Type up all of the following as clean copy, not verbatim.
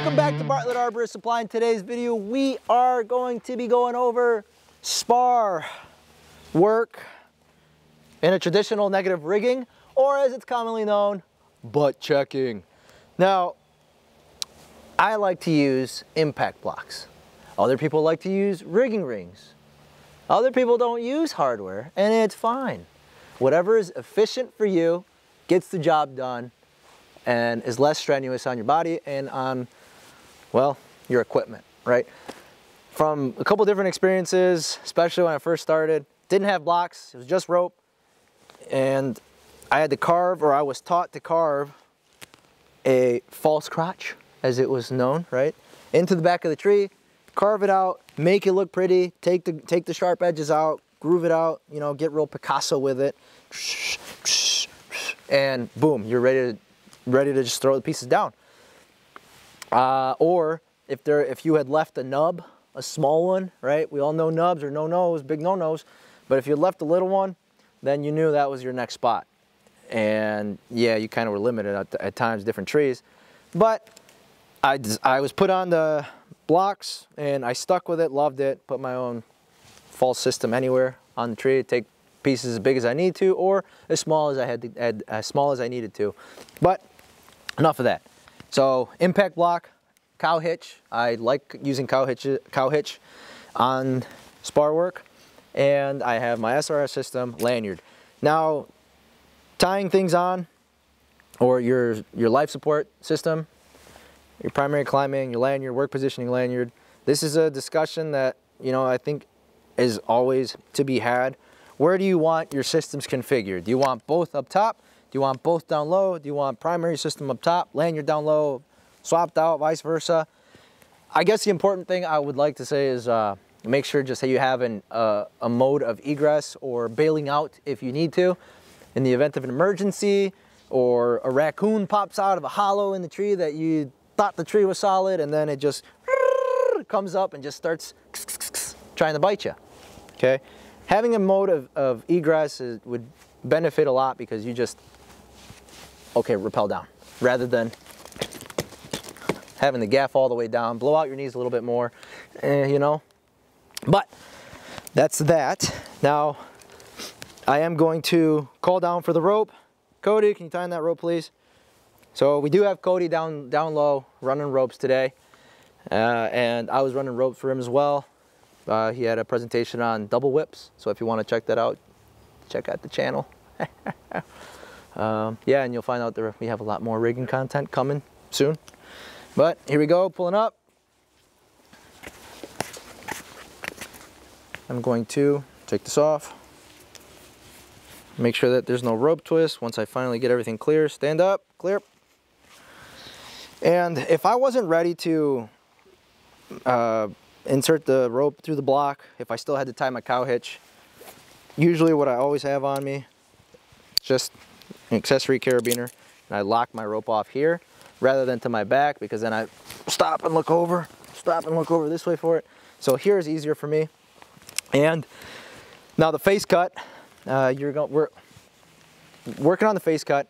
Welcome back to Bartlett Arborist Supply. In today's video, we are going to be going over spar work in a traditional negative rigging, or as it's commonly known, butt checking. Now, I like to use impact blocks. Other people like to use rigging rings. Other people don't use hardware, and it's fine. Whatever is efficient for you gets the job done and is less strenuous on your body and on, well, your equipment, right? From a couple different experiences, especially when I first started, didn't have blocks, it was just rope, and I had to carve, or I was taught to carve, a false crotch, as it was known, right? Into the back of the tree, carve it out, make it look pretty, take the sharp edges out, groove it out, you know, get real Picasso with it, and boom, you're ready to just throw the pieces down. Or if you had left a nub, a small one, right? We all know nubs are no-nos, big no-nos, but if you left a little one, then you knew that was your next spot. And yeah, you kind of were limited at times, different trees. But I was put on the blocks and I stuck with it, loved it, put my own false system anywhere on the tree, take pieces as big as I need to, or as small as I needed to. But enough of that. So impact block, cow hitch. I like using cow hitch on spar work, and I have my SRS system lanyard. Now, tying things on, or your life support system, your primary climbing, your lanyard, work positioning lanyard. This is a discussion that, you know, I think is always to be had. Where do you want your systems configured? Do you want both up top? Do you want both down low? Do you want primary system up top, lanyard down low, swapped out, vice versa? I guess the important thing I would like to say is make sure just that you have a mode of egress or bailing out if you need to. In the event of an emergency, or a raccoon pops out of a hollow in the tree that you thought the tree was solid, and then it just comes up and just starts trying to bite you, okay? Having a mode of egress would benefit a lot, because you just, okay, rappel down, rather than having the gaff all the way down, blow out your knees a little bit more, you know. But that's that. Now, I am going to call down for the rope. Cody, can you tie in that rope, please? So we do have Cody down low, running ropes today. And I was running ropes for him as well. He had a presentation on double whips. So if you want to check that out, check out the channel. Yeah, and you'll find out we have a lot more rigging content coming soon. But here we go, pulling up. I'm going to take this off. Make sure that there's no rope twist. Once I finally get everything clear, stand up, clear. And if I wasn't ready to insert the rope through the block, if I still had to tie my cow hitch, usually what I always have on me, just an accessory carabiner, and I lock my rope off here rather than to my back, because then I stop and look over this way for it. So here is easier for me. And now the face cut, we're working on the face cut.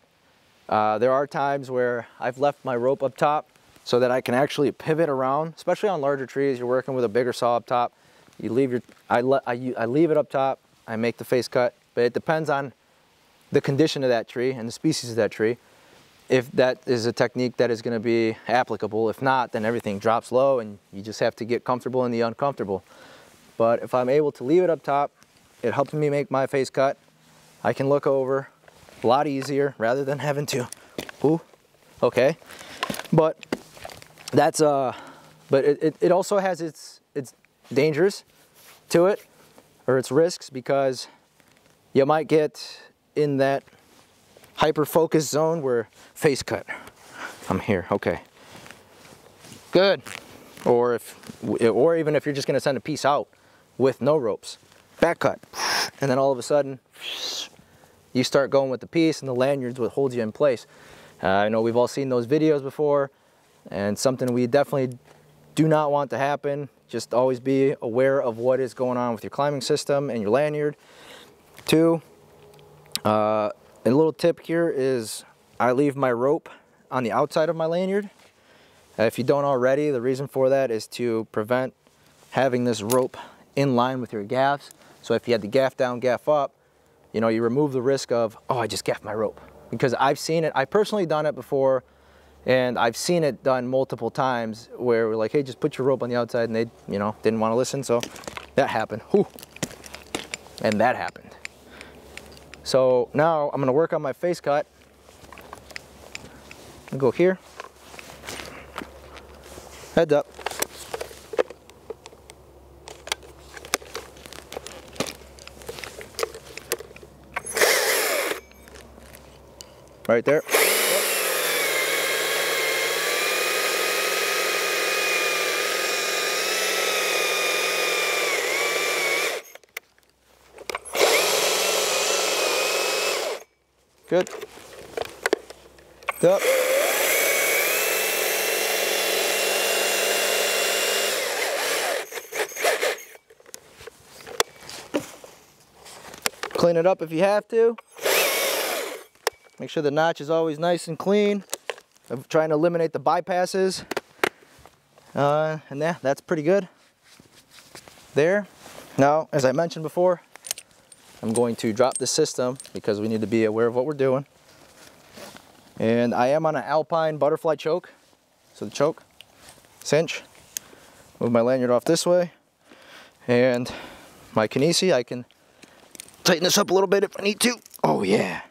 There are times where I've left my rope up top so that I can actually pivot around, especially on larger trees. You're working with a bigger saw up top. You leave I leave it up top. I make the face cut, but it depends on the condition of that tree and the species of that tree, if that is a technique that is going to be applicable. If not, then everything drops low and you just have to get comfortable in the uncomfortable. But if I'm able to leave it up top, it helps me make my face cut. I can look over a lot easier rather than having to, ooh, okay. But that's, but it also has its dangers to it, or its risks, because you might get in that hyper-focus zone where face cut. I'm here, okay. Good. Or even if you're just gonna send a piece out with no ropes, back cut. And then all of a sudden, you start going with the piece, and the lanyard's what holds you in place. I know we've all seen those videos before, and something we definitely do not want to happen. Just always be aware of what is going on with your climbing system and your lanyard. Two, a little tip here is I leave my rope on the outside of my lanyard. If you don't already, the reason for that is to prevent having this rope in line with your gaffs. So if you had the gaff down, gaff up, you know, you remove the risk of, oh, I just gaffed my rope. Because I've seen it, I've personally done it before, and I've seen it done multiple times where we're like, hey, just put your rope on the outside, and they, you know, didn't want to listen, so that happened. Whew. And that happened. So now I'm gonna work on my face cut. I'll go here, heads up. Right there. Good. Up. Clean it up if you have to. Make sure the notch is always nice and clean. I'm trying to eliminate the bypasses. And yeah, that's pretty good. There. Now, as I mentioned before, I'm going to drop the system because we need to be aware of what we're doing. And I am on an Alpine butterfly choke. So the choke, cinch. Move my lanyard off this way. And my Kinesi, I can tighten this up a little bit if I need to. Oh yeah.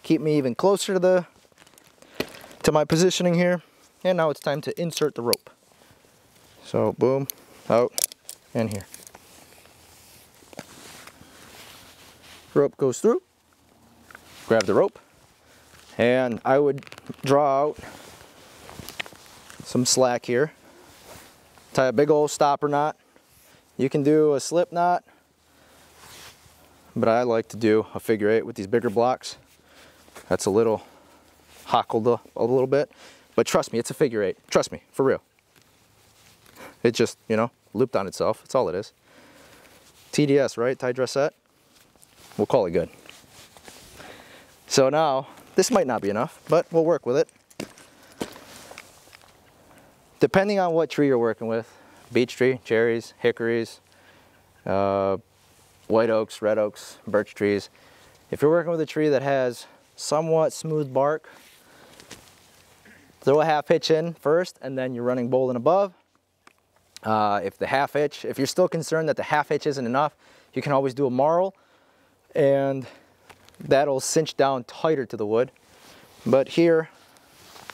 Keep me even closer to my positioning here. And now it's time to insert the rope. So boom, out, and here. Rope goes through. Grab the rope. And I would draw out some slack here. Tie a big old stopper knot. You can do a slip knot, but I like to do a figure 8 with these bigger blocks. That's a little hockled a little bit, but trust me, it's a figure 8. Trust me, for real. It just, you know, looped on itself. That's all it is. TDS, right? Tie dress set. We'll call it good. So now, this might not be enough, but we'll work with it. Depending on what tree you're working with, beech tree, cherries, hickories, white oaks, red oaks, birch trees. If you're working with a tree that has somewhat smooth bark, throw a half hitch in first and then you're running bowline above. If you're still concerned that the half hitch isn't enough, you can always do a marl and that'll cinch down tighter to the wood. But here,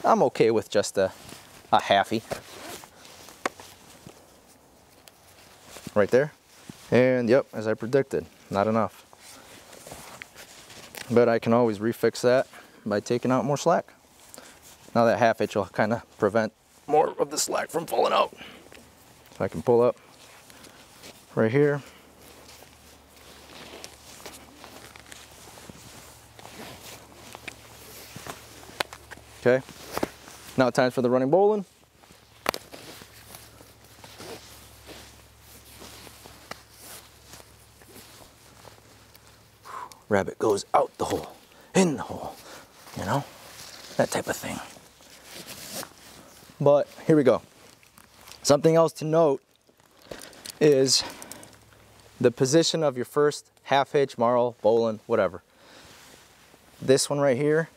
I'm okay with just a halfie. Right there. And yep, as I predicted, not enough. But I can always refix that by taking out more slack. Now that half hitch will kind of prevent more of the slack from falling out. So I can pull up right here. Okay, now time for the running bowline. Rabbit goes out the hole, in the hole, you know, that type of thing. But here we go. Something else to note is the position of your first half hitch, marl, bowline, whatever. This one right here,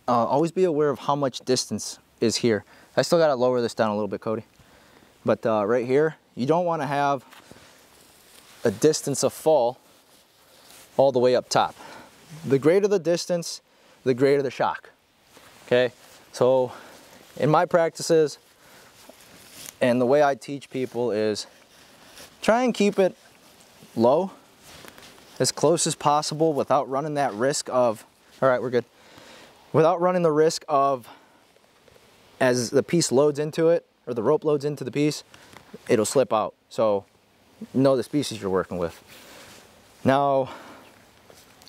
always be aware of how much distance is here. I still gotta lower this down a little bit, Cody. But right here, you don't wanna have a distance of fall all the way up top. The greater the distance, the greater the shock. Okay, so in my practices and the way I teach people is try and keep it low as close as possible without running that risk of, all right, we're good. Without running the risk of, as the piece loads into it, or the rope loads into the piece, it'll slip out. So know the species you're working with. Now,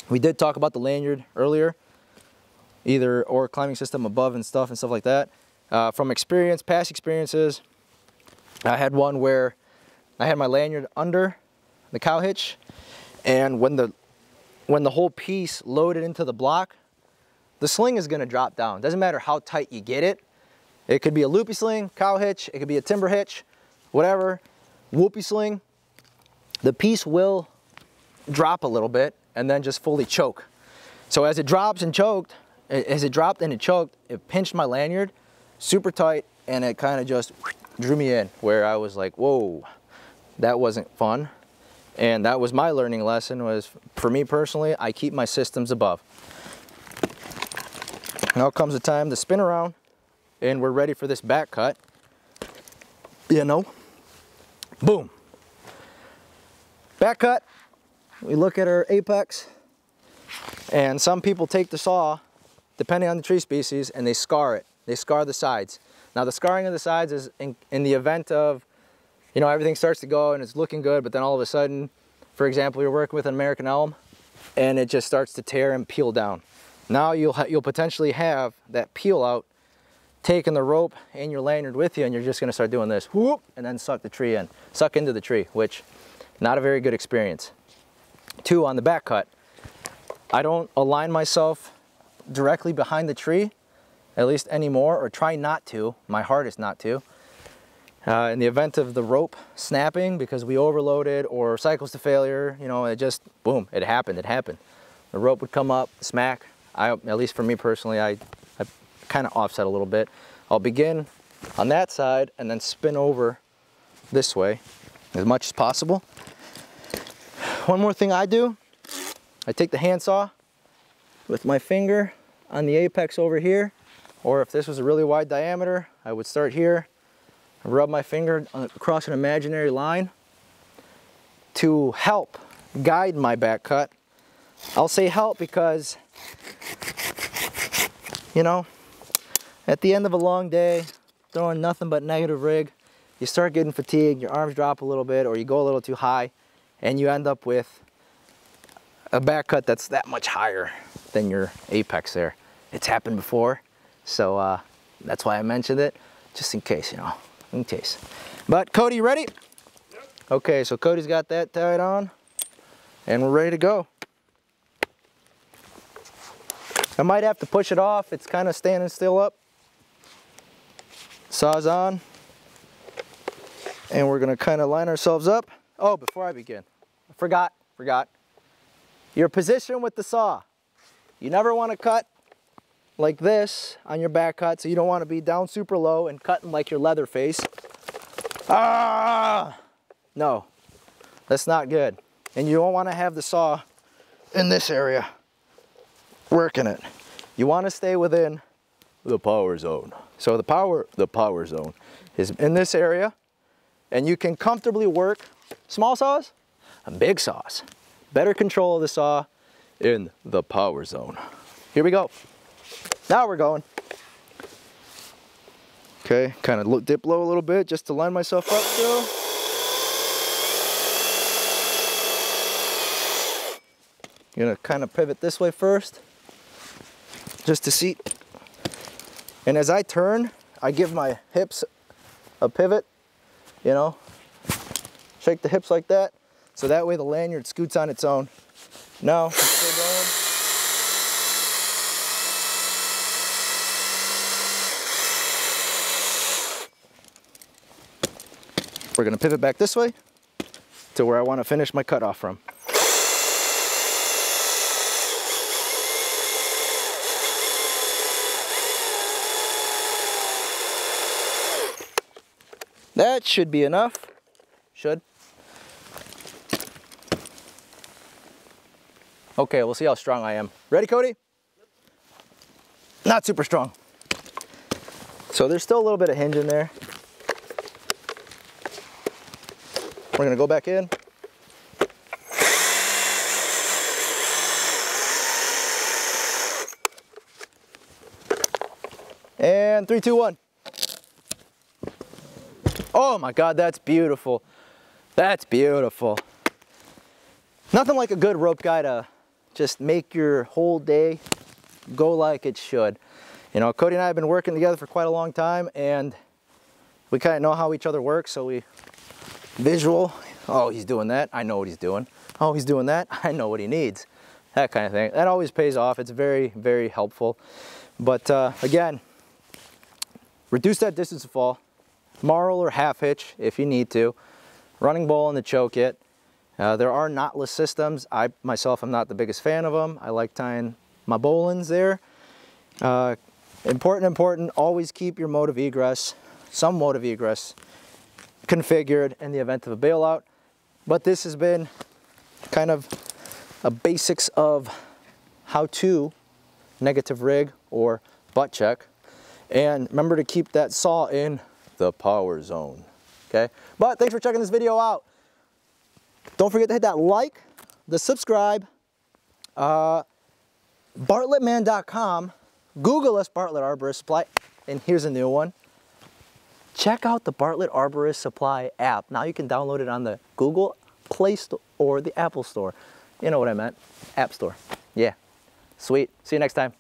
we did talk about the lanyard earlier, or climbing system above and stuff like that. From experience, past experiences, I had one where I had my lanyard under the cow hitch, and when the whole piece loaded into the block, the sling is gonna drop down. Doesn't matter how tight you get it. It could be a loopy sling, cow hitch, it could be a timber hitch, whatever, whoopie sling. The piece will drop a little bit and then just fully choke. So as it drops and choked, as it dropped and it choked, it pinched my lanyard super tight, and it kind of just drew me in, where I was like, whoa, that wasn't fun. And that was my learning lesson, was for me personally, I keep my systems above. Now comes the time to spin around, and we're ready for this back cut. You know, boom. Back cut, we look at our apex, and some people take the saw, depending on the tree species, and they scar it. They scar the sides. Now the scarring of the sides is in the event of, you know, everything starts to go and it's looking good, but then all of a sudden, for example, you're working with an American elm and it just starts to tear and peel down. Now you'll potentially have that peel out, taking the rope and your lanyard with you, and you're just gonna start doing this, whoop, and then suck into the tree, which not a very good experience. 2, on the back cut, I don't align myself directly behind the tree, at least anymore, or try not to. My heart is not to. In the event of the rope snapping because we overloaded or cycles to failure, you know, it just, boom, it happened. The rope would come up, smack. At least for me personally, I kind of offset a little bit. I'll begin on that side and then spin over this way as much as possible. One more thing I do, I take the handsaw with my finger on the apex over here, or if this was a really wide diameter, I would start here, rub my finger across an imaginary line to help guide my back cut. I'll say help because, you know, at the end of a long day, throwing nothing but negative rig, you start getting fatigued, your arms drop a little bit, or you go a little too high, and you end up with a back cut that's that much higher than your apex there. It's happened before, so that's why I mentioned it, just in case, you know, in case. But Cody, you ready? Yep. Okay, so Cody's got that tied on, and we're ready to go. I might have to push it off. It's kind of standing still up. Saw's on, and we're gonna kind of line ourselves up. Oh, before I begin, I forgot. Your position with the saw. You never want to cut like this on your back cut, so you don't want to be down super low and cutting like your leather face. Ah! No, that's not good. And you don't want to have the saw in this area working it. You want to stay within the power zone. So the power zone is in this area, and you can comfortably work small saws and big saws. Better control of the saw in the power zone. Here we go. Now we're going. Okay, kind of dip low a little bit just to line myself up still. Gonna kind of pivot this way first, just to see. And as I turn, I give my hips a pivot, you know, shake the hips like that, so that way the lanyard scoots on its own. Now, I'm still going. We're gonna pivot back this way to where I want to finish my cutoff from. That should be enough. Should. Okay, we'll see how strong I am. Ready, Cody? Not super strong. So there's still a little bit of hinge in there. We're gonna go back in. And 3, 2, 1. Oh my God, that's beautiful. That's beautiful. Nothing like a good rope guy to just make your whole day go like it should. You know, Cody and I have been working together for quite a long time, and we kind of know how each other work, so we visual. Oh, he's doing that. I know what he's doing. Oh, he's doing that. I know what he needs. that kind of thing. That always pays off. It's very, very helpful. But again, reduce that distance of fall. Marl or half hitch if you need to. Running bowl in the choke it. There are knotless systems. I myself am not the biggest fan of them. I like tying my bowlines there. Important, always keep your mode of egress, some mode of egress, configured in the event of a bailout. But this has been kind of a basics of how to negative rig or butt check. And remember to keep that saw in the power zone, okay? But thanks for checking this video out. Don't forget to hit that like, the subscribe, bartlettman.com, Google us Bartlett Arborist Supply, and here's a new one. Check out the Bartlett Arborist Supply app. Now you can download it on the Google Play Store or the Apple Store. You know what I meant, App Store. Yeah, sweet. See you next time.